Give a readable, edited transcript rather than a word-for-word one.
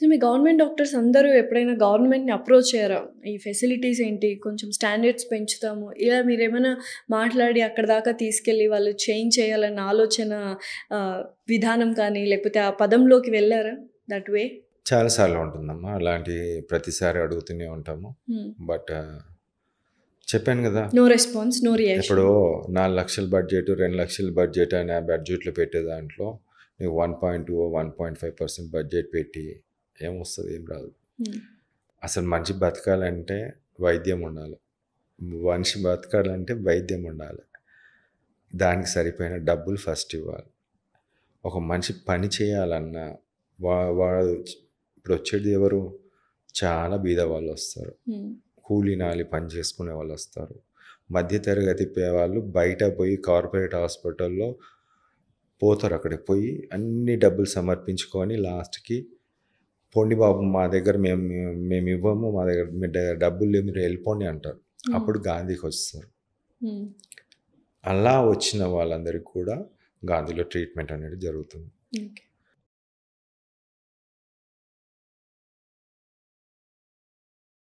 మీ government doctors అందరూ ఎప్పుడైనా గవర్నమెంట్‌ని అప్రోచ్ అయ్యారా? ఈ ఫెసిలిటీస్ ఏంటి? కొంచెం స్టాండర్డ్స్ పెంచుతాము. ఇలా మీరేమైనా మాట్లాడి అక్కడి దాకా తీసుకెళ్ళి వాళ్ళు చేంజ్ చేయాలన్న ఆలోచన విధానం కానీ, లేకపోతే ఆ పదంలోకి వెళ్లారా దట్ వే? చాలా సార్లు ఉంటుందమ్మా. అలాంటి ప్రతిసారి అడుగుతూనే ఉంటాము. బట్ చెప్పాను గదా! No response, no reaction. ఎప్పుడో 4,00,000 బడ్జెట్, 2,00,000 బడ్జెట్ అని ఆ బడ్జెట్‌లో పెట్టే దాంట్లో నీకు 1.2, 1.5% బడ్జెట్ పెట్టి ఏమొస్తది? ఏం రాదు. అసలు మనిషి బతకాలంటే వైద్యం ఉండాలి. మనిషి బతకాలంటే వైద్యం ఉండాలి. దానికి సరిపోయిన డబ్బులు ఫస్ట్ ఇవ్వాలి. ఒక మనిషి పని చేయాలన్నా వాడు ఇప్పుడు వచ్చేది ఎవరు? చాలా బీద వాళ్ళు వస్తారు. కూలీ నాలి పని చేసుకునే వాళ్ళు వస్తారు. మధ్యతరగతి వాళ్ళు బయట పోయి కార్పొరేట్ హాస్పిటల్లో పోతారు. అక్కడికి పోయి అన్ని డబ్బులు సమర్పించుకొని లాస్ట్కి పోండి బాబు, మా దగ్గర మేము ఇవ్వము, మా దగ్గర మీ డబ్బులు లేవు, మీరు వెళ్ళిపోండి అంటారు. అప్పుడు గాంధీకి వస్తారు. అలా వచ్చిన వాళ్ళందరికీ కూడా గాంధీలో ట్రీట్మెంట్ అనేది జరుగుతుంది.